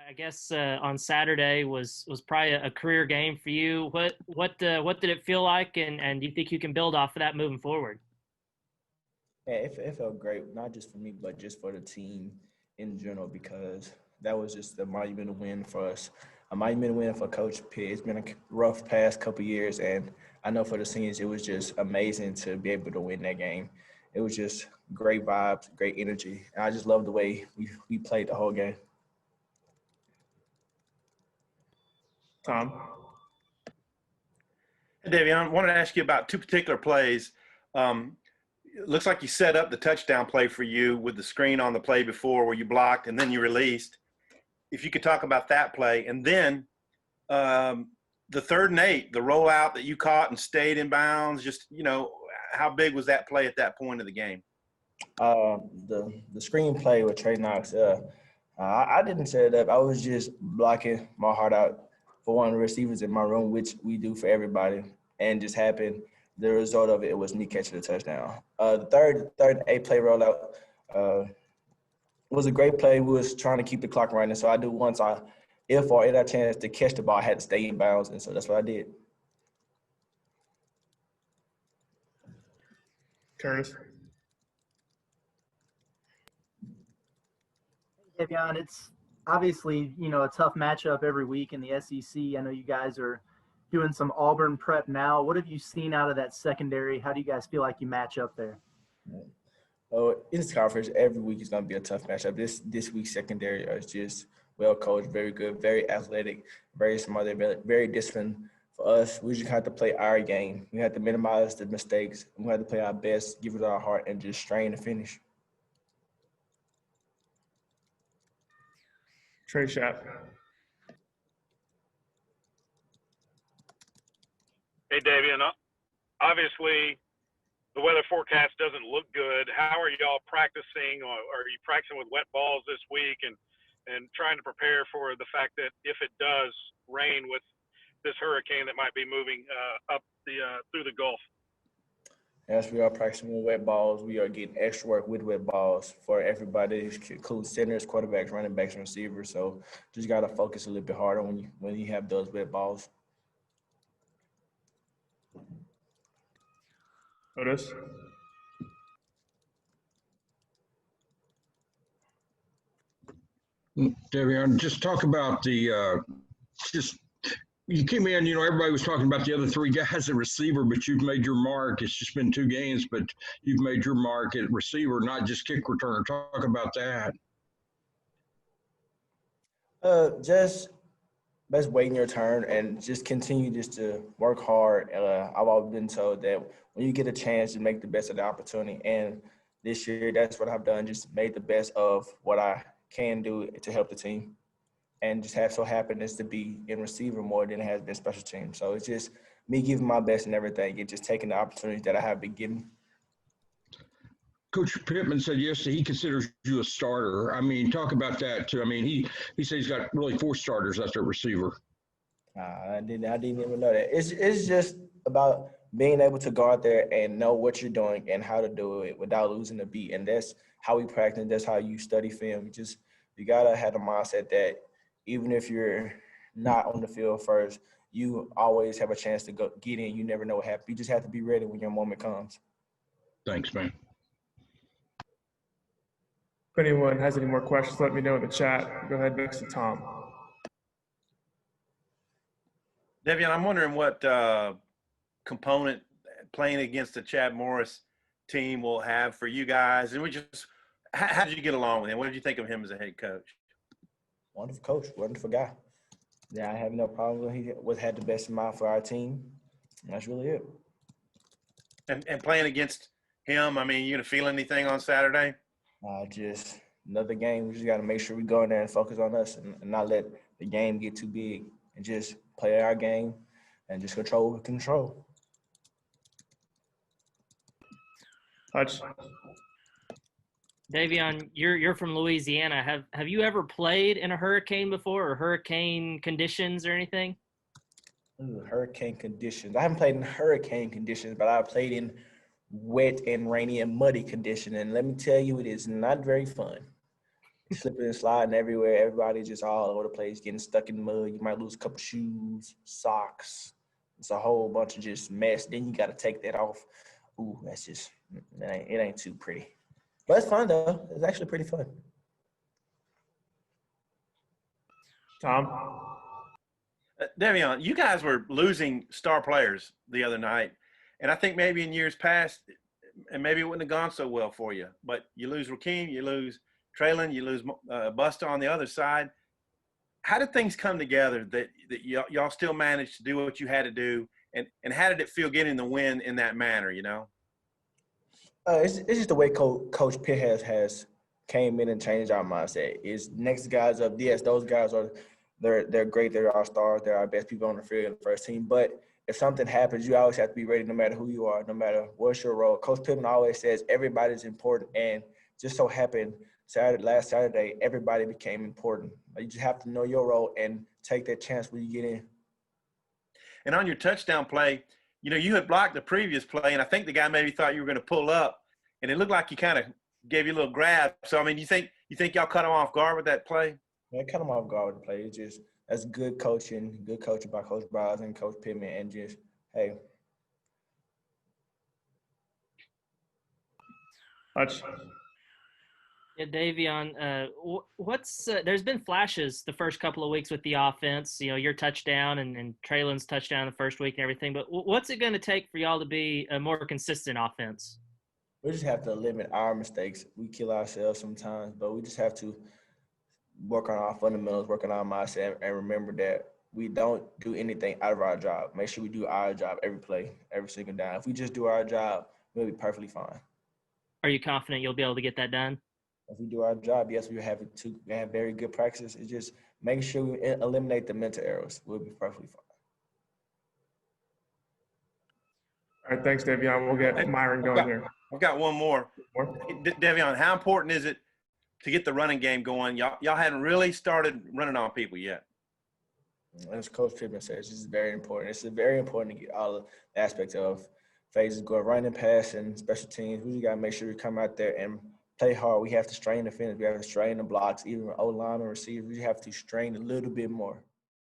I guess on Saturday was probably a career game for you. What did it feel like, and do you think you can build off of that moving forward? Yeah, it felt great, not just for me, but just for the team in general, because that was just a monumental win for us, a monumental win for Coach Pitt. It's been a rough past couple years, and I know for the seniors, it was just amazing to be able to win that game. It was just great vibes, great energy, and I just love the way we played the whole game. Tom. Hey, Davey, I wanted to ask you about two particular plays. It looks like you set up the touchdown play for you with the screen on the play before where you blocked and then you released. If you could talk about that play. And then the 3rd and 8, the rollout that you caught and stayed in bounds, just, how big was that play at that point of the game? The screenplay with Trey Knox, I didn't set it up. I was just blocking my heart out for one of the receivers in my room, which we do for everybody, and just happened. The result of it was me catching the touchdown. The third eight play rollout was a great play. We was trying to keep the clock running, so I knew once if or had a chance to catch the ball, I had to stay in bounds, and so that's what I did. Curtis. Davion, it's obviously, a tough matchup every week in the SEC. I know you guys are doing some Auburn prep now. What have you seen out of that secondary? How do you guys feel like you match up there? Oh, in this conference, every week is going to be a tough matchup. This week's secondary is just well coached, very good, very athletic, very smart, they're very disciplined. For us, we just have to play our game. We have to minimize the mistakes. We have to play our best, give it our heart, and just strain to finish. Trey Schapp. Hey, Davian, obviously the weather forecast doesn't look good. How are y'all practicing, or are you practicing with wet balls this week and trying to prepare for the fact that if it does rain with this hurricane that might be moving up through the Gulf? As we are practicing with wet balls, we are getting extra work with wet balls for everybody, including centers, quarterbacks, running backs, and receivers. So just got to focus a little bit harder when you have those wet balls. Otis. Devion, just talk about you came in, everybody was talking about the other 3 guys at receiver, but you've made your mark. It's just been 2 games, but you've made your mark at receiver, not just kick returner. Talk about that. Just waiting your turn and just continue just to work hard. I've always been told that when you get a chance to make the best of the opportunity, and this year that's what I've done, just made the best of what I can do to help the team, and just have so happiness to be in receiver more than it has been special team. So it's just me giving my best and everything and just taking the opportunities that I have been given. Coach Pittman said yesterday he considers you a starter. I mean, talk about that too. I mean, he says he's got really 4 starters after receiver. I didn't even know that. It's just about being able to go out there and know what you're doing and how to do it without losing the beat. And that's how we practice. That's how you study film. You gotta have the mindset that even if you're not on the field first, you always have a chance to go get in. You never know what happens. You just have to be ready when your moment comes. Thanks, man. If anyone has any more questions, let me know in the chat. Go ahead next to Tom. Devian, I'm wondering what component playing against the Chad Morris team will have for you guys. And how did you get along with him? What did you think of him as a head coach? Wonderful coach, wonderful guy. Yeah, I have no problem. He had the best in mind for our team. And that's really it. And playing against him, I mean, you gonna feel anything on Saturday? Just another game. We just got to make sure we go in there and focus on us and not let the game get too big, and just play our game and just control. Hutch. Davion, you're from Louisiana. Have you ever played in a hurricane before, or hurricane conditions or anything? Ooh, hurricane conditions. I haven't played in hurricane conditions, but I've played in wet and rainy and muddy conditions. And let me tell you, it is not very fun. slipping and sliding everywhere. Everybody just all over the place, getting stuck in the mud. You might lose a couple shoes, socks. It's a whole bunch of just mess. Then you got to take that off. Ooh, that's just it ain't too pretty. But it's fun though. It's actually pretty fun. Tom? Devion, you guys were losing star players the other night, and I think maybe in years past, and maybe it wouldn't have gone so well for you. But you lose Rakeem, you lose Traylon, you lose Buster on the other side. How did things come together that y'all still managed to do what you had to do, and how did it feel getting the win in that manner? You know. It's just the way Coach Pitt has came in and changed our mindset. Is next guys up? Yes, those guys are they're great. They're our stars. They're our best people on the field in the first team. But if something happens, you always have to be ready, no matter who you are, no matter what's your role. Coach Pittman always says everybody's important, and just so happened last Saturday, everybody became important. You just have to know your role and take that chance when you get in. And on your touchdown play, you know, you had blocked the previous play, and I think the guy maybe thought you were going to pull up, and it looked like he kind of gave you a little grab. So, I mean, you think y'all cut him off guard with that play? Yeah, cut him off guard with the play. It's just that's good coaching by Coach Bryles and Coach Pittman, and just hey. Hutch? Yeah, Davion, what's there's been flashes the first couple of weeks with the offense, you know, your touchdown and Traylon's touchdown the first week and everything, but what's it going to take for y'all to be a more consistent offense? We just have to limit our mistakes. We kill ourselves sometimes, but we just have to work on our fundamentals, work on our mindset, and remember that we don't do anything out of our job. Make sure we do our job every play, every single down. If we just do our job, we'll be perfectly fine. Are you confident you'll be able to get that done? If we do our job, yes, we have very good practices. It's just making sure we eliminate the mental errors. We'll be perfectly fine. All right, thanks, Davion. We'll get Myron going here. I've got one more. Devion, how important is it to get the running game going? Y'all hadn't really started running on people yet. As Coach Pittman says, this is very important. It's very important to get all the aspects of phases going, running, passing, special teams. We just got to make sure we come out there and play hard. We have to strain the finish. We have to strain the blocks, even O-line and receivers. We have to strain a little bit more.